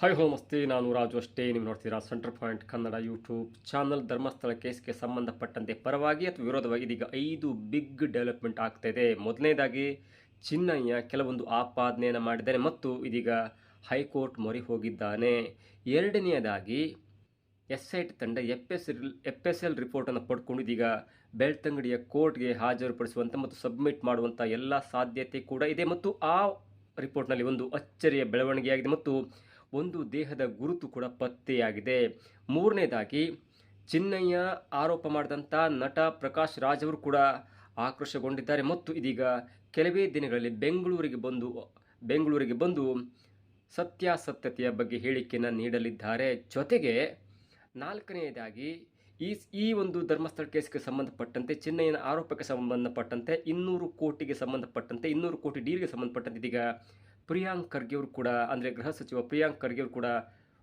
Hi ನಮಸ್ತೆ, ನಾನು ರಾಜು ಅಷ್ಟೇ. ನೀವು ನೋಡ್ತೀರಾ center point Kannada YouTube channel. Dharmasthala ಕೇಸ್ಗೆ ಸಂಬಂಧಪಟ್ಟಂತೆ ಪರವಾಗಿ ಅಥವಾ ವಿರೋಧವಾಗಿ ಇದೀಗ 5 ಬಿಗ್ ಡೆವಲಪ್ಮೆಂಟ್ ಆಗ್ತಾ ಇದೆ. ಮೊದಲನೇದಾಗಿ ಚಿನ್ನಯ್ಯ ಕೆಲವೊಂದು ಆಪಾದನೆಯನ್ನು ಮಾಡಿದ್ದಾನೆ ಮತ್ತು ಇದೀಗ ಹೈಕೋರ್ಟ್ ಮೊರೆ ಹೋಗಿದ್ದಾನೆ. ಎರಡನೆಯದಾಗಿ SIT ತಂಡ FSL ರಿಪೋರ್ಟನ್ನು ಪಡ್ಕೊಂಡು ಇದೀಗ ಬೆಳ್ತಂಗಡಿಯ ಕೋರ್ಟ್ಗೆ ಹಾಜರುಪಡಿಸುವಂಥ ಮತ್ತು ಸಬ್ಮಿಟ್ ಮಾಡುವಂಥ ಎಲ್ಲ ಸಾಧ್ಯತೆ ಕೂಡ ಇದೆ ಮತ್ತು ಆ ರಿಪೋರ್ಟ್ನಲ್ಲಿ ಒಂದು ಅಚ್ಚರಿಯ ಬೆಳವಣಿಗೆಯಾಗಿದೆ ಮತ್ತು ಒಂದು ದೇಹದ ಗುರುತು ಕೂಡ ಪತ್ತೆಯಾಗಿದೆ. ಮೂರನೇದಾಗಿ ಚಿನ್ನಯ್ಯ ಆರೋಪ ಮಾಡಿದಂಥ ನಟ ಪ್ರಕಾಶ್ ರಾಜ್ ಅವರು ಕೂಡ ಆಕ್ರೋಶಗೊಂಡಿದ್ದಾರೆ ಮತ್ತು ಇದೀಗ ಕೆಲವೇ ದಿನಗಳಲ್ಲಿ ಬೆಂಗಳೂರಿಗೆ ಬಂದು ಸತ್ಯಾಸತ್ಯತೆಯ ಬಗ್ಗೆ ಹೇಳಿಕೆಯನ್ನು ನೀಡಲಿದ್ದಾರೆ. ಜೊತೆಗೆ ನಾಲ್ಕನೆಯದಾಗಿ ಈ ಒಂದು ಧರ್ಮಸ್ಥಳ ಕೇಸ್ಗೆ ಸಂಬಂಧಪಟ್ಟಂತೆ ಚಿನ್ನಯ್ಯನ ಆರೋಪಕ್ಕೆ ಸಂಬಂಧಪಟ್ಟಂತೆ 200 ಕೋಟಿಗೆ ಸಂಬಂಧಪಟ್ಟಂತೆ 200 ಕೋಟಿ ಡೀಲ್ಗೆ ಸಂಬಂಧಪಟ್ಟಂತೆ ಇದೀಗ ಪ್ರಿಯಾಂಕ್ ಖರ್ಗೆ ಅವರು ಕೂಡ, ಅಂದರೆ ಗೃಹ ಸಚಿವ ಪ್ರಿಯಾಂಕ್ ಖರ್ಗೆ ಅವರು ಕೂಡ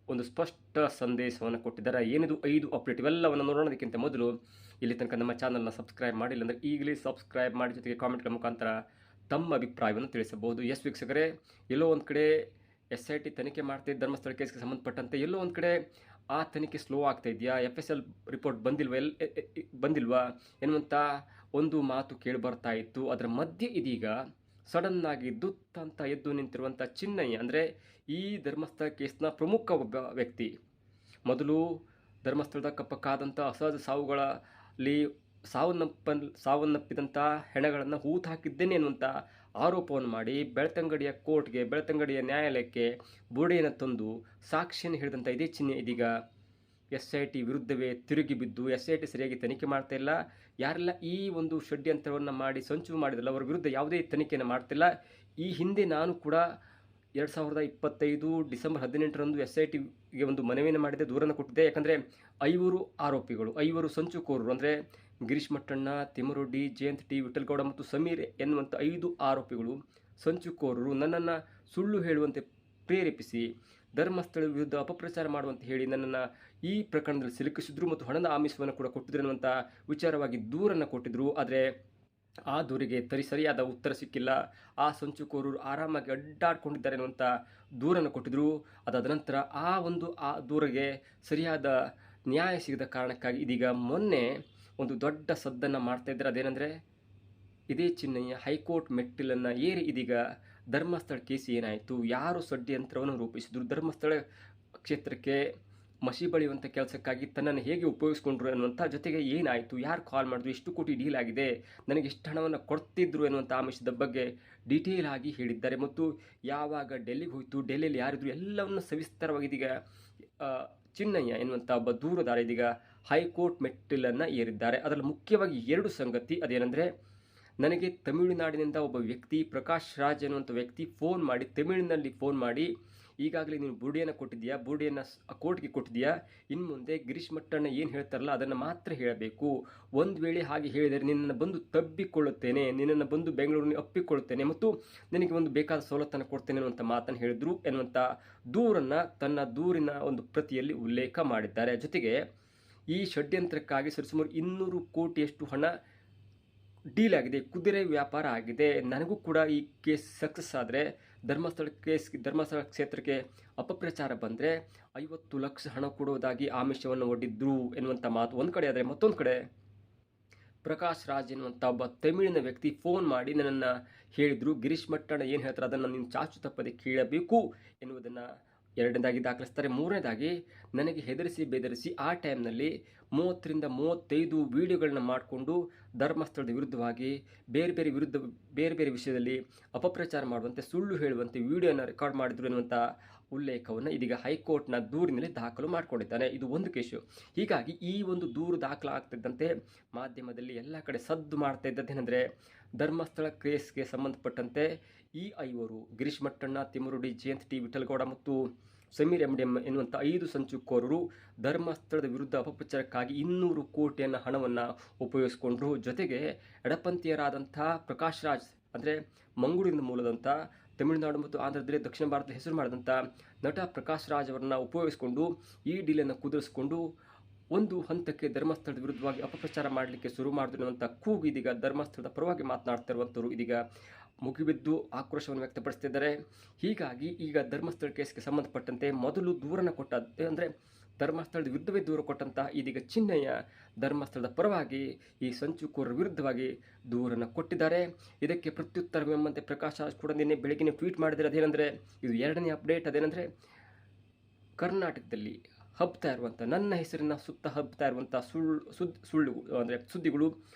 ಒಂದು ಸ್ಪಷ್ಟ ಸಂದೇಶವನ್ನು ಕೊಟ್ಟಿದ್ದಾರೆ. ಏನಿದು 5 ಅಪ್ಡೇಟ್ ಇವೆಲ್ಲವನ್ನು ನೋಡೋದಕ್ಕಿಂತ ಮೊದಲು ಇಲ್ಲಿ ತನಕ ನಮ್ಮ ಚಾನಲ್ನ ಸಬ್ಸ್ಕ್ರೈಬ್ ಮಾಡಿಲ್ಲ ಅಂದರೆ ಈಗಲೇ ಸಬ್ಸ್ಕ್ರೈಬ್ ಮಾಡಿ, ಜೊತೆಗೆ ಕಾಮೆಂಟ್ಗಳ ಮುಖಾಂತರ ತಮ್ಮ ಅಭಿಪ್ರಾಯವನ್ನು ತಿಳಿಸಬಹುದು. ಎಸ್ ವೀಕ್ಷಕರೇ, ಎಲ್ಲೋ ಒಂದು ಕಡೆ SIT ತನಿಖೆ ಮಾಡ್ತಿದ್ದ ಧರ್ಮಸ್ಥಳ ಕೇಸ್ಗೆ ಸಂಬಂಧಪಟ್ಟಂತೆ ಎಲ್ಲೋ ಒಂದು ಕಡೆ ಆ ತನಿಖೆ ಸ್ಲೋ ಆಗ್ತಾ ಇದೆಯಾ, FSL ರಿಪೋರ್ಟ್ ಬಂದಿಲ್ವಾ ಎನ್ನುವಂಥ ಒಂದು ಮಾತು ಕೇಳಿ ಬರ್ತಾ ಇತ್ತು. ಅದರ ಮಧ್ಯೆ ಇದೀಗ ಸಡನ್ನಾಗಿ ದುತ್ತಂತ ಎದ್ದು ನಿಂತಿರುವಂಥ ಚಿನ್ನಯ್ಯ, ಅಂದರೆ ಈ ಧರ್ಮಸ್ಥಳ ಕೇಸ್ನ ಪ್ರಮುಖ ಒಬ್ಬ ವ್ಯಕ್ತಿ, ಮೊದಲು ಧರ್ಮಸ್ಥಳದ ಕಪ್ಪಕ್ಕಾದಂಥ ಅಸಹಜ ಸಾವುಗಳಲ್ಲಿ ಸಾವನ್ನಪ್ಪಿದಂಥ ಹೆಣಗಳನ್ನು ಹೂತು ಹಾಕಿದ್ದೇನೆ ಎನ್ನುವಂಥ ಆರೋಪವನ್ನು ಮಾಡಿ ಬೆಳ್ತಂಗಡಿಯ ನ್ಯಾಯಾಲಯಕ್ಕೆ ಬುರುಡೆಯನ್ನು ತಂದು ಸಾಕ್ಷಿಯನ್ನು ಹೇಳಿದಂಥ ಇದೇ ಚಿನ್ನ ಇದೀಗ SIT ವಿರುದ್ಧವೇ ತಿರುಗಿ ಬಿದ್ದು SIT ಸರಿಯಾಗಿ ತನಿಖೆ ಮಾಡ್ತಾ ಇಲ್ಲ, ಯಾರೆಲ್ಲ ಈ ಒಂದು ಷಡ್ಯಂತ್ರವನ್ನು ಮಾಡಿ ಸಂಚು ಮಾಡಿದ್ರಲ್ಲ ಅವರ ವಿರುದ್ಧ ಯಾವುದೇ ತನಿಖೆಯನ್ನು ಮಾಡ್ತಿಲ್ಲ. ಈ ಹಿಂದೆ ನಾನು ಕೂಡ 2025 ಡಿಸೆಂಬರ್ 18ರಂದು SITಗೆ ಒಂದು ಮನವಿಯನ್ನು ಮಾಡಿದ್ದೆ, ದೂರನ್ನು ಕೊಟ್ಟಿದ್ದೆ. ಯಾಕಂದರೆ 5 ಸಂಚುಕೋರರು, ಅಂದರೆ ಗಿರೀಶ್ ಮಟ್ಟಣ್ಣ, ತಿಮ್ಮರೊಡ್ಡಿ, ಜಯಂತ್ ಟಿ, ವಿಠಲ್ಗೌಡ ಮತ್ತು ಸಮೀರ್ ಎನ್ನುವಂಥ 5 ಆರೋಪಿಗಳು ಸಂಚುಕೋರರು ನನ್ನನ್ನು ಸುಳ್ಳು ಹೇಳುವಂತೆ ಪ್ರೇರೇಪಿಸಿ ಧರ್ಮಸ್ಥಳ ವಿರುದ್ಧ ಅಪಪ್ರಚಾರ ಮಾಡುವಂತೆ ಹೇಳಿ ನನ್ನನ್ನು ಈ ಪ್ರಕರಣದಲ್ಲಿ ಸಿಲುಕಿಸಿದ್ರು ಮತ್ತು ಹಣದ ಆಮಿಷವನ್ನು ಕೂಡ ಕೊಟ್ಟಿದ್ರು ಅನ್ನುವಂಥ ವಿಚಾರವಾಗಿ ದೂರನ್ನು ಕೊಟ್ಟಿದ್ದರು. ಆದರೆ ಆ ದೂರಿಗೆ ಸರಿಯಾದ ಉತ್ತರ ಸಿಕ್ಕಿಲ್ಲ. ಆ ಸಂಚುಕೋರರು ಆರಾಮಾಗಿ ಅಡ್ಡಾಡ್ಕೊಂಡಿದ್ದಾರೆ ಅನ್ನುವಂಥ ದೂರನ್ನು ಕೊಟ್ಟಿದ್ದರು. ಅದಾದ ನಂತರ ಆ ದೂರಿಗೆ ಸರಿಯಾದ ನ್ಯಾಯ ಸಿಗದ ಕಾರಣಕ್ಕಾಗಿ ಇದೀಗ ಮೊನ್ನೆ ಒಂದು ದೊಡ್ಡ ಸದ್ದನ್ನು ಮಾಡ್ತಾ ಇದ್ದಾರೆ. ಅದೇನೆಂದರೆ ಇದೇ ಚಿನ್ನಯ್ಯ ಹೈಕೋರ್ಟ್ ಮೆಟ್ಟಿಲನ್ನು ಏರಿ ಇದೀಗ ಧರ್ಮಸ್ಥಳ ಕೇಸ್ ಏನಾಯಿತು, ಯಾರು ಷಡ್ಯಂತ್ರವನ್ನು ರೂಪಿಸಿದ್ರು, ಧರ್ಮಸ್ಥಳ ಕ್ಷೇತ್ರಕ್ಕೆ ಮಸಿ ಬಳಿಯುವಂಥ ಕೆಲಸಕ್ಕಾಗಿ ತನ್ನನ್ನು ಹೇಗೆ ಉಪಯೋಗಿಸ್ಕೊಂಡ್ರು ಅನ್ನುವಂಥ, ಜೊತೆಗೆ ಏನಾಯಿತು, ಯಾರು ಕಾಲ್ ಮಾಡಿದ್ರು, ಎಷ್ಟು ಕೋಟಿ ಡೀಲ್ ಆಗಿದೆ, ನನಗೆ ಇಷ್ಟು ಹಣವನ್ನು ಕೊಡ್ತಿದ್ರು ಎನ್ನುವಂಥ ಅಂಶದ ಬಗ್ಗೆ ಡೀಟೇಲ್ ಆಗಿ ಹೇಳಿದ್ದಾರೆ. ಮತ್ತು ಯಾವಾಗ ಡೆಲ್ಲಿಗೆ ಹೋಯಿತು, ಡೆಲ್ಲಿಯಲ್ಲಿ ಯಾರಿದ್ರು, ಎಲ್ಲವನ್ನು ಸವಿಸ್ತಾರವಾಗಿ ಇದೀಗ ಚಿನ್ನಯ್ಯ ಎನ್ನುವಂಥ ಒಬ್ಬ ದೂರುದಾರ ಇದೀಗ ಹೈಕೋರ್ಟ್ ಮೆಟ್ಟಿಲನ್ನು ಏರಿದ್ದಾರೆ. ಅದರಲ್ಲಿ ಮುಖ್ಯವಾಗಿ 2 ಸಂಗತಿ. ಅದೇನೆಂದರೆ, ನನಗೆ ತಮಿಳುನಾಡಿನಿಂದ ಒಬ್ಬ ವ್ಯಕ್ತಿ ಪ್ರಕಾಶ್ ರಾಜ್ ಎನ್ನುವಂಥ ವ್ಯಕ್ತಿ ತಮಿಳಿನಲ್ಲಿ ಫೋನ್ ಮಾಡಿ ಈಗಾಗಲೇ ನೀನು ಬುರುಡೆಯನ್ನು ಕೋರ್ಟ್ಗೆ ಕೊಟ್ಟಿದ್ದೀಯಾ, ಇನ್ನು ಮುಂದೆ ಗಿರೀಶ್ ಮಟ್ಟಣ್ಣ ಏನು ಹೇಳ್ತಾರಲ್ಲ ಅದನ್ನು ಮಾತ್ರ ಹೇಳಬೇಕು, ಒಂದು ವೇಳೆ ಹಾಗೆ ಹೇಳಿದರೆ ನಿನ್ನನ್ನು ಬಂದು ತಬ್ಬಿಕೊಳ್ಳುತ್ತೇನೆ, ನಿನ್ನನ್ನು ಬಂದು ಬೆಂಗಳೂರಿನ ಅಪ್ಪಿಕೊಳ್ಳುತ್ತೇನೆ ಮತ್ತು ನಿನಗೆ ಒಂದು ಬೇಕಾದ ಸವಲತ್ತನ್ನು ಕೊಡ್ತೇನೆ ಅನ್ನುವಂಥ ಮಾತನ್ನು ಹೇಳಿದ್ರು ಎನ್ನುವಂಥ ದೂರನ್ನು ತನ್ನ ದೂರಿನ ಒಂದು ಪ್ರತಿಯಲ್ಲಿ ಉಲ್ಲೇಖ ಮಾಡಿದ್ದಾರೆ. ಜೊತೆಗೆ ಈ ಷಡ್ಯಂತ್ರಕ್ಕಾಗಿ ಸರಿಸುಮಾರು 200 ಕೋಟಿಯಷ್ಟು ಹಣ ಡೀಲ್ ಆಗಿದೆ, ಕುದುರೆ ವ್ಯಾಪಾರ ಆಗಿದೆ. ನನಗೂ ಕೂಡ ಈ ಕೇಸ್ ಸಕ್ಸಸ್ ಆದರೆ ಧರ್ಮಸ್ಥಳ ಕ್ಷೇತ್ರಕ್ಕೆ ಅಪಪ್ರಚಾರ ಬಂದರೆ 50 ಲಕ್ಷ ಹಣ ಕೊಡುವುದಾಗಿ ಆಮಿಷವನ್ನು ಒಡ್ಡಿದ್ರು ಎನ್ನುವಂಥ ಮಾತು ಒಂದು ಕಡೆ. ಆದರೆ ಮತ್ತೊಂದು ಕಡೆ ಪ್ರಕಾಶ್ ರಾಜ್ ಎನ್ನುವಂಥ ಒಬ್ಬ ತಮಿಳಿನ ವ್ಯಕ್ತಿ ಫೋನ್ ಮಾಡಿ ನನ್ನನ್ನು ಹೇಳಿದರು, ಗಿರೀಶ್ ಮಟ್ಟಣ್ಣ ಏನು ಹೇಳ್ತಾರೆ ಅದನ್ನು ನೀನು ಚಾಚು ತಪ್ಪದೆ ಕೇಳಬೇಕು ಎನ್ನುವುದನ್ನು ಎರಡನೇದಾಗಿ ದಾಖಲಿಸ್ತಾರೆ. ಮೂರನೇದಾಗಿ ನನಗೆ ಹೆದರಿಸಿ ಬೆದರಿಸಿ ಆ ಟೈಮ್ನಲ್ಲಿ 30 ರಿಂದ 35 ವಿಡಿಯೋಗಳನ್ನ ಮಾಡಿಕೊಂಡು ಧರ್ಮಸ್ಥಳದ ವಿರುದ್ಧವಾಗಿ ಬೇರೆ ಬೇರೆ ವಿಷಯದಲ್ಲಿ ಅಪಪ್ರಚಾರ ಮಾಡುವಂತೆ, ಸುಳ್ಳು ಹೇಳುವಂತೆ ವಿಡಿಯೋನ ರೆಕಾರ್ಡ್ ಮಾಡಿದ್ರು ಎನ್ನುವಂಥ ಉಲ್ಲೇಖವನ್ನು ಇದೀಗ ಹೈಕೋರ್ಟ್ನ ದೂರಿನಲ್ಲಿ ದಾಖಲು ಮಾಡಿಕೊಂಡಿದ್ದಾನೆ. ಇದು ಒಂದು ಕೇಸು. ಹೀಗಾಗಿ ಈ ಒಂದು ದೂರು ದಾಖಲಾಗ್ತಿದ್ದಂತೆ ಮಾಧ್ಯಮದಲ್ಲಿ ಎಲ್ಲ ಕಡೆ ಸದ್ದು ಮಾಡ್ತಾ ಇದ್ದದ್ದೇನೆಂದರೆ, ಧರ್ಮಸ್ಥಳ ಕೇಸ್ಗೆ ಸಂಬಂಧಪಟ್ಟಂತೆ ಈ 5 ಗಿರೀಶ್ ಮಟ್ಟಣ್ಣ, ತಿಮ್ಮರೊಡ್ಡಿ, ಜಯಂತ್ ಟಿ, ವಿಠಲ್ಗೌಡ ಮತ್ತು ಸಮೀರ್ MDM ಎನ್ನುವಂಥ 5 ಸಂಚುಕೋರರು ಧರ್ಮಸ್ಥಳದ ವಿರುದ್ಧ ಅಪಪ್ರಚಾರಕ್ಕಾಗಿ 200 ಕೋಟಿಯನ್ನು ಹಣವನ್ನು ಉಪಯೋಗಿಸಿಕೊಂಡ್ರು. ಜೊತೆಗೆ ಎಡಪಂಥೀಯರಾದಂಥ ಪ್ರಕಾಶ್ ರಾಜ್, ಅಂದರೆ ಮಂಗಳೂರಿನ ಮೂಲದಂಥ ತಮಿಳುನಾಡು ಮತ್ತು ಆಂಧ್ರದಲ್ಲಿ ದಕ್ಷಿಣ ಭಾರತದ ಹೆಸರು ಮಾಡಿದಂಥ ನಟ ಪ್ರಕಾಶ್ ರಾಜ್ ಅವರನ್ನು ಉಪಯೋಗಿಸಿಕೊಂಡು ಈ ಡೀಲನ್ನು ಕುದುರಿಸಿಕೊಂಡು ಒಂದು ಹಂತಕ್ಕೆ ಧರ್ಮಸ್ಥಳದ ವಿರುದ್ಧವಾಗಿ ಅಪಪ್ರಚಾರ ಮಾಡಲಿಕ್ಕೆ ಶುರು ಮಾಡಿದ್ರು ಅನ್ನುವಂಥ ಕೂಗು ಇದೀಗ ಧರ್ಮಸ್ಥಳದ ಪರವಾಗಿ ಮಾತನಾಡ್ತಾ ಇರುವಂಥವ್ರು ಇದೀಗ ಮುಗಿಬಿದ್ದು ಆಕ್ರೋಶವನ್ನು ವ್ಯಕ್ತಪಡಿಸ್ತಿದ್ದಾರೆ. ಹೀಗಾಗಿ ಈಗ ಧರ್ಮಸ್ಥಳ ಕೇಸ್ಗೆ ಸಂಬಂಧಪಟ್ಟಂತೆ ಮೊದಲು ದೂರನ್ನು ಕೊಟ್ಟ ಅಂದರೆ ಧರ್ಮಸ್ಥಳದ ವಿರುದ್ಧವೇ ದೂರು ಕೊಟ್ಟಂತಹ ಇದೀಗ ಚಿನ್ನಯ್ಯ ಧರ್ಮಸ್ಥಳದ ಪರವಾಗಿ ಈ ಸಂಚುಕೋರರ ವಿರುದ್ಧವಾಗಿ ದೂರನ್ನು ಕೊಟ್ಟಿದ್ದಾರೆ. ಇದಕ್ಕೆ ಪ್ರತ್ಯುತ್ತರವೆಂಬಂತೆ ಪ್ರಕಾಶ್ ರಾಜ್ ಕೂಡ ನಿನ್ನೆ ಬೆಳಗಿನ ಟ್ವೀಟ್ ಮಾಡಿದರೆ ಅದೇನೆಂದರೆ, ಇದು ಎರಡನೇ ಅಪ್ಡೇಟ್. ಅದೇನೆಂದರೆ, ಕರ್ನಾಟಕದಲ್ಲಿ ಹಬ್ತಾ ಇರುವಂಥ ನನ್ನ ಹೆಸರಿನ ಸುತ್ತ ಹಬ್ತಾ ಇರುವಂಥ ಸುಳ್ಳು ಅಂದರೆ ಸುದ್ದಿಗಳು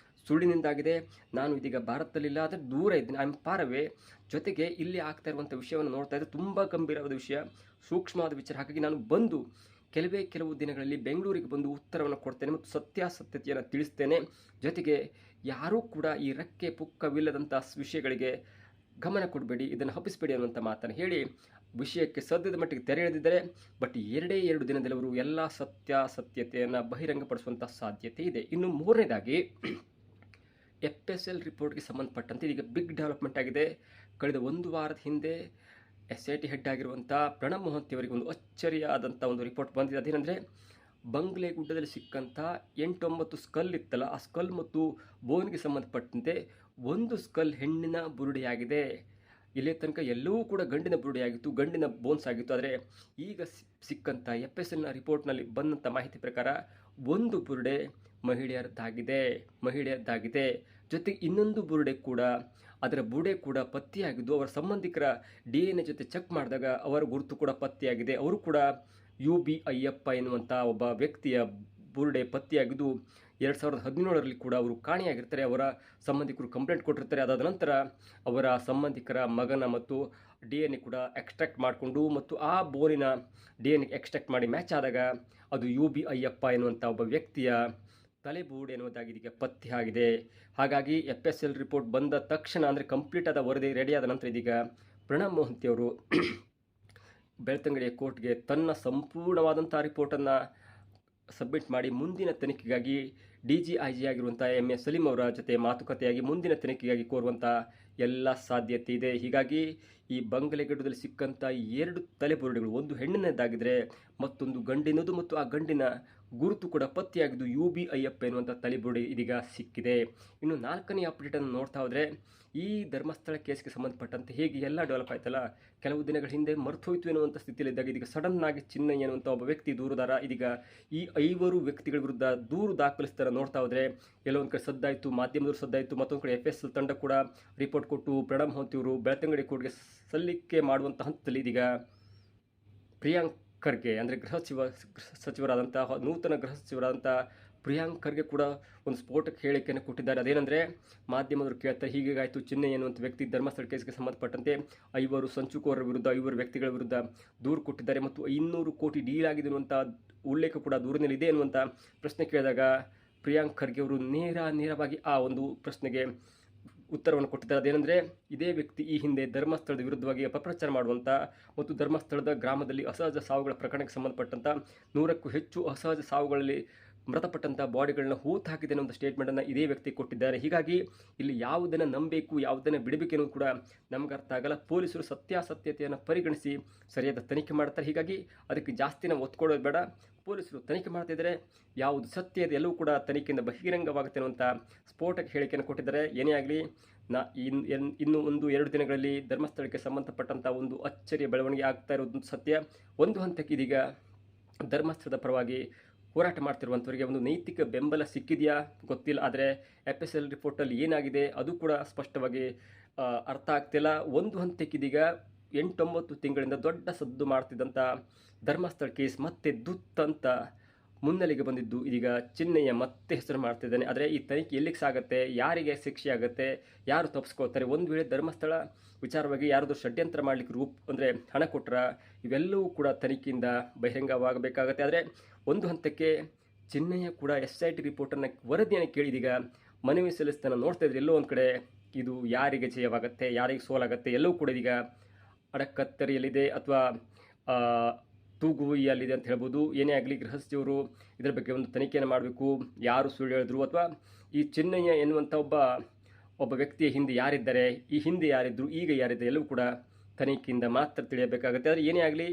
ಸುಳ್ಳಿನಿಂದಾಗಿದೆ. ನಾನು ಇದೀಗ ಭಾರತದಲ್ಲಿಲ್ಲ, ಆದರೆ ದೂರ ಇದ್ದೀನಿ, ಐ ಆಮ್ ಫಾರ್ ಅವೇ. ಜೊತೆಗೆ ಇಲ್ಲಿ ಆಗ್ತಾ ಇರುವಂಥ ವಿಷಯವನ್ನು ನೋಡ್ತಾ ಇದ್ದರೆ ತುಂಬ ಗಂಭೀರವಾದ ವಿಷಯ, ಸೂಕ್ಷ್ಮವಾದ ವಿಚಾರ. ಹಾಗಾಗಿ ನಾನು ಬಂದು ಕೆಲವು ದಿನಗಳಲ್ಲಿ ಬೆಂಗಳೂರಿಗೆ ಬಂದು ಉತ್ತರವನ್ನು ಕೊಡ್ತೇನೆ ಮತ್ತು ಸತ್ಯಾಸತ್ಯತೆಯನ್ನು ತಿಳಿಸ್ತೇನೆ. ಜೊತೆಗೆ ಯಾರೂ ಕೂಡ ಈ ರೆಕ್ಕೆ ಪುಕ್ಕವಿಲ್ಲದಂಥ ವಿಷಯಗಳಿಗೆ ಗಮನ ಕೊಡಬೇಡಿ, ಇದನ್ನು ಹಬ್ಬಿಸಬೇಡಿ ಅನ್ನುವಂಥ ಮಾತನ್ನು ಹೇಳಿ ವಿಷಯಕ್ಕೆ ಸದ್ಯದ ಮಟ್ಟಿಗೆ ತೆರೆ ಎಳೆದಿದ್ದಾರೆ. ಬಟ್ ಎರಡು ದಿನದಲ್ಲಿ ಅವರು ಎಲ್ಲ ಸತ್ಯಾಸತ್ಯತೆಯನ್ನು ಬಹಿರಂಗಪಡಿಸುವಂಥ ಸಾಧ್ಯತೆ ಇದೆ. ಇನ್ನು ಮೂರನೇದಾಗಿ FSL ರಿಪೋರ್ಟ್ಗೆ ಸಂಬಂಧಪಟ್ಟಂತೆ ಈಗ ಬಿಗ್ ಡೆವಲಪ್ಮೆಂಟ್ ಆಗಿದೆ. ಕಳೆದ ಒಂದು ವಾರದ ಹಿಂದೆ SIT ಹೆಡ್ ಆಗಿರುವಂಥ ಪ್ರಣಬ್ ಮೊಹಂತಿ ಅವರಿಗೆ ಒಂದು ಅಚ್ಚರಿಯಾದಂಥ ಒಂದು ರಿಪೋರ್ಟ್ ಬಂದಿದೆ. ಅದೇನೆಂದರೆ, ಬಂಗ್ಲೆಗುಡ್ಡದಲ್ಲಿ ಸಿಕ್ಕಂಥ 8-9 ಸ್ಕಲ್ ಇತ್ತಲ್ಲ, ಆ ಸ್ಕಲ್ ಮತ್ತು ಬೋನ್ಗೆ ಸಂಬಂಧಪಟ್ಟಂತೆ ಒಂದು ಸ್ಕಲ್ ಹೆಣ್ಣಿನ ಬುರುಡೆಯಾಗಿದೆ. ಇಲ್ಲೇ ತನಕ ಎಲ್ಲವೂ ಕೂಡ ಗಂಡಿನ ಬುರುಡೆಯಾಗಿತ್ತು, ಗಂಡಿನ ಬೋನ್ಸ್ ಆಗಿತ್ತು. ಆದರೆ ಈಗ ಸಿಕ್ಕಂಥ FSLನ ರಿಪೋರ್ಟ್ನಲ್ಲಿ ಬಂದಂಥ ಮಾಹಿತಿ ಪ್ರಕಾರ ಒಂದು ಬುರುಡೆ ಮಹಿಳೆಯದ್ದಾಗಿದೆ. ಜೊತೆಗೆ ಇನ್ನೊಂದು ಬುರುಡೆ ಕೂಡ, ಅದರ ಬುರುಡೆ ಕೂಡ ಪತ್ತೆಯಾಗಿದ್ದು, ಅವರ ಸಂಬಂಧಿಕರ DNA ಜೊತೆ ಚೆಕ್ ಮಾಡಿದಾಗ ಅವರ ಗುರುತು ಕೂಡ ಪತ್ತೆಯಾಗಿದೆ. ಅವರು ಕೂಡ UB ಅಯ್ಯಪ್ಪ ಎನ್ನುವಂಥ ಒಬ್ಬ ವ್ಯಕ್ತಿಯ ಬುರುಡೆ ಪತ್ತೆಯಾಗಿದ್ದು 2017ರಲ್ಲಿ ಕೂಡ ಅವರು ಕಾಣೆಯಾಗಿರ್ತಾರೆ. ಅವರ ಸಂಬಂಧಿಕರು ಕಂಪ್ಲೇಂಟ್ ಕೊಟ್ಟಿರ್ತಾರೆ. ಅದಾದ ನಂತರ ಅವರ ಸಂಬಂಧಿಕರ ಮಗನ ಮತ್ತು DNA ಕೂಡ ಎಕ್ಸ್ಟ್ರಾಕ್ಟ್ ಮಾಡಿಕೊಂಡು ಮತ್ತು ಆ ಬೋನಿನ DNA ಎಕ್ಸ್ಟ್ರಾಕ್ಟ್ ಮಾಡಿ ಮ್ಯಾಚ್ ಆದಾಗ ಅದು UB ಅಯ್ಯಪ್ಪ ಎನ್ನುವಂಥ ಒಬ್ಬ ವ್ಯಕ್ತಿಯ ತಲೆಬೂಡು ಎನ್ನುವುದಾಗಿ ಇದೀಗ ಪತ್ತೆ ಆಗಿದೆ. ಹಾಗಾಗಿ FSL ರಿಪೋರ್ಟ್ ಬಂದ ತಕ್ಷಣ, ಅಂದರೆ ಕಂಪ್ಲೀಟ್ ಆದ ವರದಿ ರೆಡಿಯಾದ ನಂತರ ಇದೀಗ ಪ್ರಣಬ್ ಮೊಹಂತಿ ಅವರು ಬೆಳ್ತಂಗಡಿಯ ಕೋರ್ಟ್ಗೆ ತನ್ನ ಸಂಪೂರ್ಣವಾದಂಥ ರಿಪೋರ್ಟನ್ನು ಸಬ್ಮಿಟ್ ಮಾಡಿ ಮುಂದಿನ ತನಿಖೆಗಾಗಿ DGIG ಆಗಿರುವಂಥ MA ಸಲೀಂ ಅವರ ಜೊತೆ ಮಾತುಕತೆಯಾಗಿ ಮುಂದಿನ ತನಿಖೆಗಾಗಿ ಕೋರುವಂಥ ಎಲ್ಲ ಸಾಧ್ಯತೆ ಇದೆ. ಹೀಗಾಗಿ ಈ ಬಂಗಲೆಗಡದಲ್ಲಿ ಸಿಕ್ಕಂಥ 2 ತಲೆಬುರುಡೆಗಳು, ಒಂದು ಹೆಣ್ಣಿನದ್ದಾಗಿದ್ದರೆ ಮತ್ತೊಂದು ಗಂಡಿನದು, ಮತ್ತು ಆ ಗಂಡಿನ ಗುರುತು ಕೂಡ ಪತ್ತೆಯಾಗಿದ್ದು UB ಅಯ್ಯಪ್ಪ ಎನ್ನುವಂಥ ತಲೆಬುರುಡೆ ಇದೀಗ ಸಿಕ್ಕಿದೆ. ಇನ್ನು 4ನೇ ಅಪ್ಡೇಟನ್ನು ನೋಡ್ತಾ ಹೋದರೆ, ಈ ಧರ್ಮಸ್ಥಳ ಕೇಸ್ಗೆ ಸಂಬಂಧಪಟ್ಟಂತೆ ಹೇಗೆ ಎಲ್ಲ ಡೆವಲಪ್ ಆಯ್ತಲ್ಲ, ಕೆಲವು ದಿನಗಳ ಹಿಂದೆ ಮರ್ತೋಯ್ತು ಎನ್ನುವಂಥ ಸ್ಥಿತಿಯಲ್ಲಿದ್ದಾಗ ಇದೀಗ ಸಡನ್ನಾಗಿ ಚಿನ್ನಯ್ಯ ಎನ್ನುವಂಥ ಒಬ್ಬ ವ್ಯಕ್ತಿ ದೂರುದಾರ ಇದೀಗ ಈ 5 ವ್ಯಕ್ತಿಗಳ ವಿರುದ್ಧ ದೂರು ದಾಖಲಿಸ್ತಾರೆ. ನೋಡ್ತಾ ಹೋದರೆ ಎಲ್ಲೊಂದು ಕಡೆ ಸದ್ದಾಯಿತು, ಮಾಧ್ಯಮದವರು ಸದ್ದಾಯಿತು, ಮತ್ತೊಂದು ಕಡೆ FSL ತಂಡ ಕೂಡ ರಿಪೋರ್ಟ್ ಕೊಟ್ಟು ಪ್ರಣಬ್ ಮೊಹಂತಿ ಅವರು ಬೆಳ್ತಂಗಡಿ ಕೋರ್ಟ್ಗೆ ಸಲ್ಲಿಕೆ ಮಾಡುವಂಥ ಹಂತದಲ್ಲಿ ಇದೀಗ ಪ್ರಿಯಾಂಕ್ ಖರ್ಗೆ, ಅಂದರೆ ನೂತನ ಗೃಹ ಸಚಿವರಾದಂಥ ಪ್ರಿಯಾಂಕ್ ಖರ್ಗೆ ಕೂಡ ಒಂದು ಸ್ಫೋಟಕ ಹೇಳಿಕೆಯನ್ನು ಕೊಟ್ಟಿದ್ದಾರೆ. ಅದೇನೆಂದರೆ, ಮಾಧ್ಯಮದವರು ಕೇಳ್ತಾರೆ, ಹೀಗಾಯಿತು ಚಿನ್ನಯ್ಯ ಎನ್ನುವಂಥ ವ್ಯಕ್ತಿ ಧರ್ಮಸ್ಥಳ ಕೇಸ್ಗೆ ಸಂಬಂಧಪಟ್ಟಂತೆ 5 ಸಂಚುಕೋರರ ವಿರುದ್ಧ 5 ವ್ಯಕ್ತಿಗಳ ವಿರುದ್ಧ ದೂರು ಕೊಟ್ಟಿದ್ದಾರೆ ಮತ್ತು 500 ಕೋಟಿ ಡೀಲ್ ಆಗಿದೆ ಎನ್ನುವಂಥ ಉಲ್ಲೇಖ ಕೂಡ ದೂರಿನಲ್ಲಿ ಇದೆ ಎನ್ನುವಂಥ ಪ್ರಶ್ನೆ ಕೇಳಿದಾಗ ಪ್ರಿಯಾಂಕ್ ಖರ್ಗೆ ಅವರು ನೇರವಾಗಿ ಆ ಒಂದು ಪ್ರಶ್ನೆಗೆ ಉತ್ತರವನ್ನು ಕೊಟ್ಟಿದ್ದಾರೆ. ಅದೇನೆಂದರೆ, ಇದೇ ವ್ಯಕ್ತಿ ಈ ಹಿಂದೆ ಧರ್ಮಸ್ಥಳದ ವಿರುದ್ಧವಾಗಿ ಅಪಪ್ರಚಾರ ಮಾಡುವಂಥ ಮತ್ತು ಧರ್ಮಸ್ಥಳದ ಗ್ರಾಮದಲ್ಲಿ ಅಸಹಜ ಸಾವುಗಳ ಪ್ರಕರಣಕ್ಕೆ ಸಂಬಂಧಪಟ್ಟಂಥ 100ಕ್ಕೂ ಹೆಚ್ಚು ಅಸಹಜ ಸಾವುಗಳಲ್ಲಿ ಮೃತಪಟ್ಟಂಥ ಬಾಡಿಗಳನ್ನ ಹೂತು ಹಾಕಿದೆ ಅನ್ನೋ ಒಂದು ಸ್ಟೇಟ್ಮೆಂಟನ್ನು ಇದೇ ವ್ಯಕ್ತಿ ಕೊಟ್ಟಿದ್ದಾರೆ. ಹೀಗಾಗಿ ಇಲ್ಲಿ ಯಾವುದನ್ನು ನಂಬಬೇಕು, ಯಾವುದನ್ನು ಬಿಡಬೇಕು ಅನ್ನೋದು ಕೂಡ ನಮ್ಗೆ ಅರ್ಥ ಆಗಲ್ಲ. ಪೊಲೀಸರು ಸತ್ಯಾಸತ್ಯತೆಯನ್ನು ಪರಿಗಣಿಸಿ ಸರಿಯಾದ ತನಿಖೆ ಮಾಡ್ತಾರೆ. ಹೀಗಾಗಿ ಅದಕ್ಕೆ ಜಾಸ್ತಿ ನಾವು ಒತ್ತು ಕೊಡೋದು ಬೇಡ. ಪೊಲೀಸರು ತನಿಖೆ ಮಾಡ್ತಿದ್ದಾರೆ, ಯಾವುದು ಸತ್ಯ ಇದೆ ಎಲ್ಲವೂ ಕೂಡ ತನಿಖೆಯಿಂದ ಬಹಿರಂಗವಾಗುತ್ತೆ ಅನ್ನುವಂಥ ಸ್ಫೋಟಕ ಹೇಳಿಕೆಯನ್ನು ಕೊಟ್ಟಿದ್ದಾರೆ. ಏನೇ ಆಗಲಿ, ಇನ್ನು 1-2 ದಿನಗಳಲ್ಲಿ ಧರ್ಮಸ್ಥಳಕ್ಕೆ ಸಂಬಂಧಪಟ್ಟಂಥ ಒಂದು ಅಚ್ಚರಿಯ ಬೆಳವಣಿಗೆ ಆಗ್ತಾ ಇರೋದು ಸತ್ಯ. ಒಂದು ಹಂತಕ್ಕೆ ಇದೀಗ ಧರ್ಮಸ್ಥಳದ ಪರವಾಗಿ ಹೋರಾಟ ಮಾಡ್ತಿರುವಂಥವರಿಗೆ ಒಂದು ನೈತಿಕ ಬೆಂಬಲ ಸಿಕ್ಕಿದೆಯಾ ಗೊತ್ತಿಲ್ಲ. ಆದರೆ FSL ರಿಪೋರ್ಟಲ್ಲಿ ಏನಾಗಿದೆ ಅದು ಕೂಡ ಸ್ಪಷ್ಟವಾಗಿ ಅರ್ಥ ಆಗ್ತಿಲ್ಲ. ಒಂದು ಹಂತಕ್ಕೆ ಇದೀಗ 8-9 ತಿಂಗಳಿಂದ ದೊಡ್ಡ ಸದ್ದು ಮಾಡ್ತಿದ್ದಂಥ ಧರ್ಮಸ್ಥಳ ಕೇಸ್ ಮತ್ತೆ ದುತ್ತಂತ ಮುನ್ನೆಲೆಗೆ ಬಂದಿದ್ದು ಇದೀಗ ಚಿನ್ನಯ್ಯ ಮತ್ತೆ ಹೆಸರು ಮಾಡ್ತಿದ್ದಾನೆ. ಆದರೆ ಈ ತನಿಖೆ ಎಲ್ಲಿಗೆ ಸಾಗುತ್ತೆ, ಯಾರಿಗೆ ಶಿಕ್ಷೆ ಆಗುತ್ತೆ, ಯಾರು ತಪ್ಪಿಸ್ಕೋತಾರೆ, ಒಂದು ವೇಳೆ ಧರ್ಮಸ್ಥಳ ವಿಚಾರವಾಗಿ ಯಾರಾದರೂ ಷಡ್ಯಂತ್ರ ಮಾಡಲಿಕ್ಕೆ ಅಂದರೆ ಹಣ ಕೊಟ್ಟರ, ಇವೆಲ್ಲವೂ ಕೂಡ ತನಿಖೆಯಿಂದ ಬಹಿರಂಗವಾಗಬೇಕಾಗತ್ತೆ. ಆದರೆ ಒಂದು ಹಂತಕ್ಕೆ ಚಿನ್ನಯ್ಯ ಕೂಡ SIT ರಿಪೋರ್ಟನ್ನು ವರದಿಯನ್ನು ಕೇಳಿದೀಗ ಮನವಿ ಸಲ್ಲಿಸ್ತಾನೆ. ನೋಡ್ತಾ ಇದ್ರೆ ಎಲ್ಲೋ ಒಂದು ಕಡೆ ಇದು ಯಾರಿಗೆ ಜಯವಾಗುತ್ತೆ, ಯಾರಿಗೆ ಸೋಲಾಗುತ್ತೆ, ಎಲ್ಲವೂ ಕೂಡ ಇದೀಗ ಅಡಕತ್ತರಿಯಲ್ಲಿದೆ ಅಥವಾ ತೂಗುವಿಯಲ್ಲಿದೆ ಅಂತ ಹೇಳ್ಬೋದು. ಏನೇ ಆಗಲಿ, ಗೃಹ ಸಚಿವರು ಇದರ ಬಗ್ಗೆ ಒಂದು ತನಿಖೆಯನ್ನು ಮಾಡಬೇಕು. ಯಾರು ಸುಳ್ಳು ಹೇಳಿದ್ರು ಅಥವಾ ಈ ಚಿನ್ನಯ್ಯ ಎನ್ನುವಂಥ ಒಬ್ಬ ವ್ಯಕ್ತಿಯ ಹಿಂದೆ ಯಾರಿದ್ದಾರೆ, ಈ ಹಿಂದೆ ಯಾರಿದ್ರು, ಈಗ ಯಾರಿದ್ದಾರೆ, ಎಲ್ಲವೂ ಕೂಡ ತನಿಖೆಯಿಂದ ಮಾತ್ರ ತಿಳಿಯಬೇಕಾಗುತ್ತೆ. ಆದರೆ ಏನೇ ಆಗಲಿ,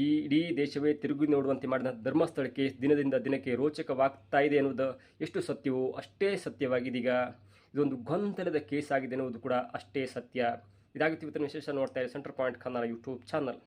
ಈ ಇಡೀ ದೇಶವೇ ತಿರುಗಿ ನೋಡುವಂತೆ ಮಾಡಿದ ಧರ್ಮಸ್ಥಳಕ್ಕೆ ದಿನದಿಂದ ದಿನಕ್ಕೆ ರೋಚಕವಾಗ್ತಾ ಇದೆ ಎನ್ನುವುದು ಎಷ್ಟು ಸತ್ಯವೋ ಅಷ್ಟೇ ಸತ್ಯವಾಗಿ ಇದೀಗ ಇದೊಂದು ಗೊಂದಲದ ಕೇಸ್ ಆಗಿದೆ ಎನ್ನುವುದು ಕೂಡ ಅಷ್ಟೇ ಸತ್ಯ. ಇದಾಗಿತ್ತು ಇವತ್ತಿನ ವಿಶೇಷ. ನೋಡ್ತಾ ಇರಿ centre point Kannada YouTube channel.